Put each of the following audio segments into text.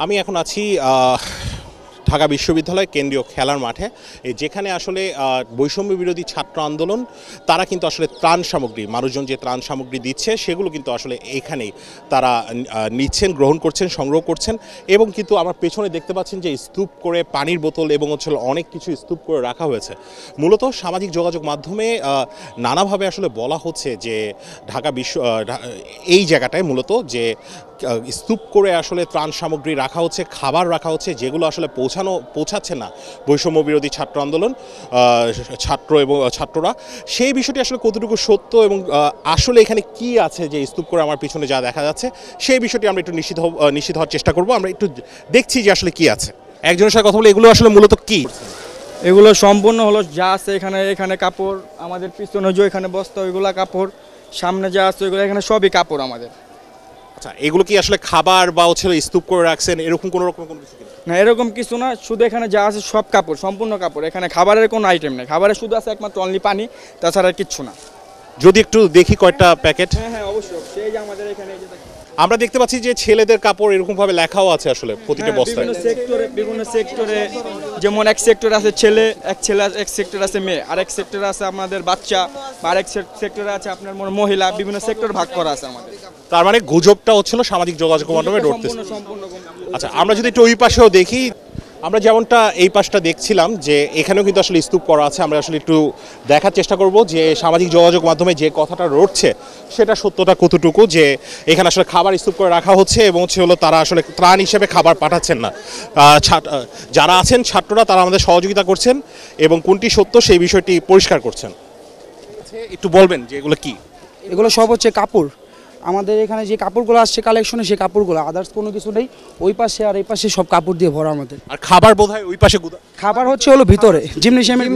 আমি এখন আছি ঢাকা বিশ্ববিদ্যালয় কেন্দ্রীয় খেলার মাঠে, যেখানে আসলে বৈষম্য বিরোধী ছাত্র আন্দোলন তারা কিন্তু আসলে ত্রাণ সামগ্রী, মানুষজন যে ত্রাণ সামগ্রী দিচ্ছে সেগুলো কিন্তু আসলে এখানেই তারা নিচ্ছেন, গ্রহণ করছেন, সংগ্রহ করছেন। এবং কিন্তু আমার পেছনে দেখতে পাচ্ছেন যে স্তূপ করে পানির বোতল এবং হচ্ছে অনেক কিছু স্তূপ করে রাখা হয়েছে। মূলত সামাজিক যোগাযোগ মাধ্যমে নানাভাবে আসলে বলা হচ্ছে যে ঢাকা এই জায়গাটায় মূলত যে স্তূপ করে আসলে ত্রাণ সামগ্রী রাখা হচ্ছে, খাবার রাখা হচ্ছে, যেগুলো আসলে পৌঁছাচ্ছে না বৈষম্য বিরোধী ছাত্র আন্দোলন ছাত্ররা। সেই বিষয়টি আসলে কতটুকু সত্য এবং আসলে এখানে কি আছে যে স্তূপ করে আমার পিছনে যা দেখা যাচ্ছে, সেই বিষয়টি আমরা একটু নিশ্চিত হওয়ার চেষ্টা করব। আমরা একটু দেখছি যে আসলে কি আছে। একজনের সাথে কথা বলে, এগুলো আসলে মূলত কি? এগুলো সম্পূর্ণ হলো যা আছে এখানে কাপড়, আমাদের পিছনে যে এখানে বস্তা ওইগুলা কাপড়, সামনে যা আছে ওইগুলো এখানে সবই কাপড় আমাদের। আচ্ছা, এগুলো কি আসলে খাবার বা হচ্ছে স্তূপ করে রাখছেন এরকম কোনো কিছু? না, এরকম কিছু না, শুধু এখানে যা আছে সব কাপড়, সম্পূর্ণ কাপড়। এখানে খাবারের কোনো আইটেম নেই, খাবারের শুধু আছে একমাত্র অনলি পানি, তাছাড়া কিচ্ছু না। যদি একটু দেখি কয়টা প্যাকেট। হ্যাঁ অবশ্যই, সেই যে আমাদের এখানে আমরা দেখতে পাচ্ছি যে ছেলেদের কাপড় এরকম ভাবে লেখাও আছে আসলে প্রতিটা বস্তায়। বিভিন্ন সেক্টরে যেমন এক সেক্টর আছে ছেলে, এক সেক্টর আছে মেয়ে, আর এক সেক্টরে আছে আমাদের বাচ্চা, আর এক সেক্টরে আছে আপনার মহিলা। বিভিন্ন সেক্টর ভাগ করা আছে আমাদের। তার মানে গুজবটা হচ্ছিল সামাজিক যোগাযোগ মাধ্যমে রটতেছে। আচ্ছা, আমরা যদি একটু ওই পাশেও দেখি, আমরা যেমনটা এই পাশটা দেখছিলাম যে এখানেও কিন্তু আসলে স্তূপ করা আছে। আমরা আসলে একটু দেখার চেষ্টা করব যে সামাজিক যোগাযোগ মাধ্যমে যে কথাটা রটছে সেটা সত্যতা কতটুকু, যে এখানে আসলে খাবার স্তূপ করে রাখা হচ্ছে এবং হলো তারা আসলে ত্রাণ হিসেবে খাবার পাঠাচ্ছেন না। যারা আছেন ছাত্ররা তারা আমাদের সহযোগিতা করছেন এবং কোনটি সত্য সেই বিষয়টি পরিষ্কার করছেন। একটু বলবেন যে এগুলো কি? এগুলো সব হচ্ছে কাপড়। আমাদের এখানে যে কাপড়গুলো আসছে কালেকশনে, সেই কাপড়গুলো, আদার্স কোনো কিছু নেই। ওই পাশে আর এই পাশে সব কাপড় দিয়ে ভরা আমাদের। আর খাবার বোধহয় ওই পাশে। খাবার হচ্ছে হলো ভিতরে, জিমনেশিয়ামের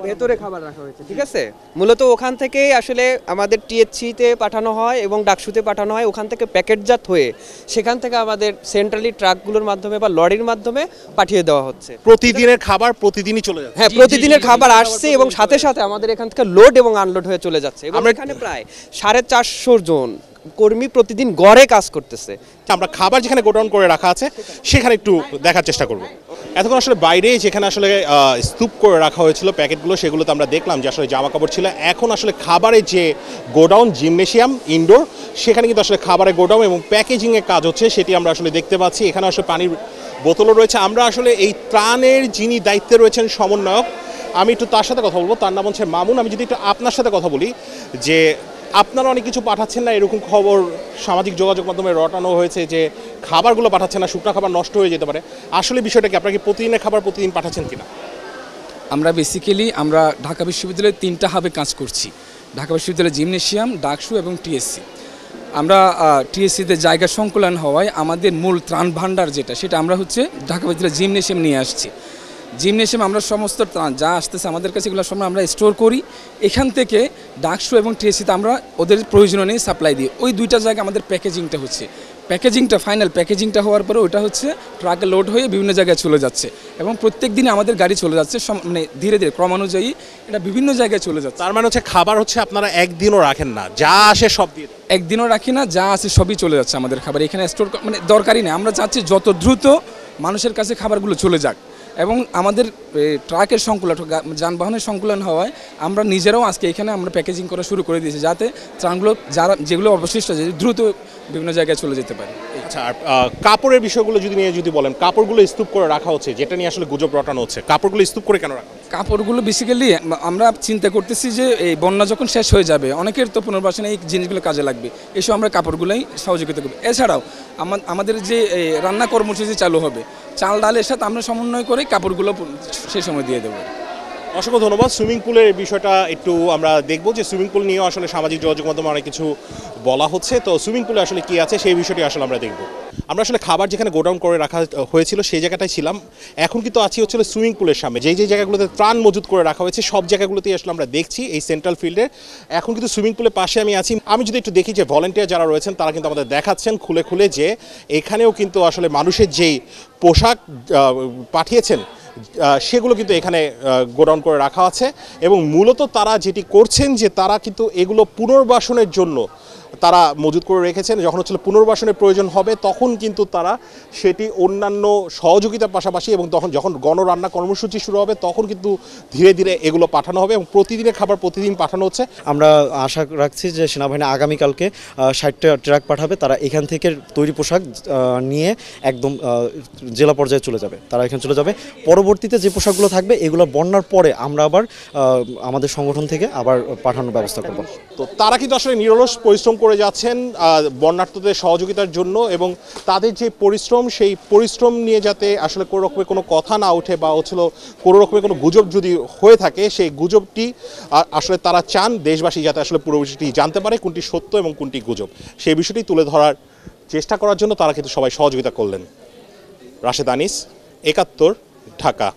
ভেতরে খাবার রাখা হয়েছে, ঠিক আছে। মূলত ওখান থেকে আসলে আমাদের টিএইচসিতে পাঠানো হয় এবং ডাকসুতে পাঠানো হয়। ওখান থেকে প্যাকেটজাত হয়ে সেখান থেকে আমাদের সেন্ট্রালি ট্রাকগুলোর মাধ্যমে বা লরির মাধ্যমে পাঠিয়ে দেওয়া হচ্ছে। প্রতিদিনের খাবার প্রতিদিনই চলে যাচ্ছে। হ্যাঁ, প্রতিদিনের খাবার আসছে এবং সাথে সাথে আমাদের এখান থেকে লোড এবং আনলোড হয়ে চলে যাচ্ছে। আমরা এখানে প্রায় 450 জন কর্মী প্রতিদিন গড়ে কাজ করতেছে। আমরা খাবার যেখানে গোডাউন করে রাখা আছে সেখানে একটু দেখার চেষ্টা করব। এতক্ষণ আসলে বাইরে যেখানে আসলে স্তূপ করে রাখা হয়েছিল প্যাকেটগুলো, সেগুলোতে আমরা দেখলাম যে আসলে জামা কাপড় ছিল। এখন আসলে খাবারের যে গোডাউন, জিমনেশিয়াম ইনডোর, সেখানে কিন্তু আসলে খাবারের গোডাউন এবং প্যাকেজিংয়ের কাজ হচ্ছে, সেটি আমরা আসলে দেখতে পাচ্ছি। এখানে আসলে পানির বোতলও রয়েছে। আমরা আসলে এই ত্রাণের যিনি দায়িত্বে রয়েছেন সমন্বয়ক, আমি একটু তার সাথে কথা বলবো। তার নাম হচ্ছে মামুন। আমি যদি একটু আপনার সাথে কথা বলি, যে আপনারা অনেক কিছু পাঠাচ্ছেন না, এরকম খবর সামাজিক যোগাযোগ মাধ্যমে রটানো হয়েছে যে খাবারগুলো পাঠাচ্ছেন না, শুকনো খাবার নষ্ট হয়ে যেতে পারে। আসলে বিষয়টা কি? আপনারা কি প্রতিদিনের খাবার প্রতিদিন পাঠাচ্ছেন কিনা? আমরা বেসিক্যালি ঢাকা বিশ্ববিদ্যালয়ে 3টা হাবে কাজ করছি। ঢাকা বিশ্ববিদ্যালয় জিমনেশিয়াম, ডাকসু এবং টিএসসি। আমরা টিএসসিতে জায়গা সংকুলন হওয়ায় আমাদের মূল ত্রাণ ভাণ্ডার সেটা আমরা হচ্ছে ঢাকা বিশ্ববিদ্যালয় জিমনেশিয়াম নিয়ে আসছি। জিমনেশিয়াম আমরা সমস্ত ত্রাণ যা আসতেছে আমাদের কাছে এগুলো সময় আমরা স্টোর করি। এখান থেকে ডাকসু এবং টিএসসিতে আমরা ওদের প্রয়োজনীয় নিয়ে সাপ্লাই দিই। ওই 2টা জায়গায় আমাদের প্যাকেজিংটা হচ্ছে। ফাইনাল প্যাকেজিংটা হওয়ার পরে ওটা হচ্ছে ট্রাকে লোড হয়ে বিভিন্ন জায়গায় চলে যাচ্ছে এবং প্রত্যেক দিনে আমাদের গাড়ি চলে যাচ্ছে, মানে ধীরে ধীরে ক্রমানুযায়ী এটা বিভিন্ন জায়গায় চলে যাচ্ছে। তার মানে হচ্ছে খাবার হচ্ছে আপনারা একদিনও রাখেন না, যা আসে সব দিয়ে? একদিনও রাখি না, যা আছে সবই চলে যাচ্ছে আমাদের খাবার। এখানে স্টোর মানে দরকারই নেই। আমরা চাচ্ছি যত দ্রুত মানুষের কাছে খাবারগুলো চলে যাক এবং আমাদের ট্রাকের সংকুলন, যানবাহনের সংকুলন হওয়ায় আমরা নিজেরাও আজকে এখানে আমরা প্যাকেজিং করা শুরু করে দিয়েছি, যাতে ত্রাণগুলো যেগুলো অবশিষ্ট আছে দ্রুত বিভিন্ন জায়গায় চলে যেতে পারে। আচ্ছা, আর কাপড়ের বিষয়গুলো যদি বলেন, কাপড়গুলো স্তূপ করে রাখা হচ্ছে, যেটা নিয়ে আসলে গুজব রটানো হচ্ছে, কাপড়গুলো স্তূপ করে কেন রাখা? কাপড়গুলো বেসিক্যালি আমরা চিন্তা করতেছি যে এই বন্যা যখন শেষ হয়ে যাবে, অনেকের তো পুনর্বাসনে এই জিনিসগুলো কাজে লাগবে, এসব আমরা কাপড়গুলোই সহযোগিতা করব। এছাড়াও আমাদের যে রান্না কর্মসূচি চালু হবে, চাল ডালের সাথে আমরা সমন্বয় করে কাপড়গুলো সেই সময় দিয়ে দেবো। অসংখ্য ধন্যবাদ। সুইমিং পুলের বিষয়টা একটু আমরা দেখবো, যে সুইমিং পুল নিয়েও আসলে সামাজিক যোগাযোগ মাধ্যমে অনেক কিছু বলা হচ্ছে। তো সুইমিং পুলে আসলে কি আছে সেই বিষয়টি আসলে আমরা দেখব। আমরা আসলে খাবার যেখানে গোডাউন করে রাখা হয়েছিল সেই জায়গাটায় ছিলাম। এখন কিন্তু আছি হচ্ছিল সুইমিং পুলের সামনে, যেই জায়গাগুলোতে ত্রাণ মজুত করে রাখা হয়েছে সব জায়গাগুলোতেই আসলে আমরা দেখছি এই সেন্ট্রাল ফিল্ডে। এখন কিন্তু সুইমিং পুলের পাশে আমি আছি। আমি যদি একটু দেখি যে ভলেন্টিয়ার যারা রয়েছেন তারা কিন্তু আমাদের দেখাচ্ছেন খুলে খুলে যে এখানেও কিন্তু আসলে মানুষের যেই পোশাক পাঠিয়েছেন সেগুলো কিন্তু এখানে গোডাউন করে রাখা আছে এবং মূলত তারা যেটি করছেন যে তারা কিন্তু এগুলো পুনর্বাসনের জন্য তারা মজুত করে রেখেছেন। যখন হচ্ছে পুনর্বাসনের প্রয়োজন হবে তখন কিন্তু তারা সেটি অন্যান্য সহযোগিতার পাশাপাশি এবং যখন গণরান্না কর্মসূচি শুরু হবে তখন কিন্তু ধীরে ধীরে এগুলো পাঠানো হবে এবং প্রতিদিনের খাবার প্রতিদিন পাঠানো হচ্ছে। আমরা আশা রাখছি যে সেনাবাহিনী আগামীকালকে 60টা ট্রাক পাঠাবে, তারা এখান থেকে তৈরি পোশাক নিয়ে একদম জেলা পর্যায়ে চলে যাবে, তারা এখানে চলে যাবে। পরবর্তীতে যে পোশাকগুলো থাকবে এগুলো বন্যার পরে আমরা আবার আমাদের সংগঠন থেকে আবার পাঠানোর ব্যবস্থা করব। তো তারা কিন্তু আসলে নিরলস পরিশ্রম করে যাচ্ছেন বন্যার্থদের সহযোগিতার জন্য, এবং তাদের যে পরিশ্রম সেই পরিশ্রম নিয়ে যাতে আসলে কোনো রকমের কোনো কথা না ওঠে বা হচ্ছিল কোনো রকমের কোনো গুজব যদি হয়ে থাকে সেই গুজবটি আসলে তারা চান দেশবাসী যাতে আসলে পুরো বিষয়টি জানতে পারে কোনটি সত্য এবং কোনটি গুজব, সেই বিষয়টি তুলে ধরার চেষ্টা করার জন্য তারা কিন্তু সবাই সহযোগিতা করলেন। রাশেদ আনিস, ৭১, ঢাকা।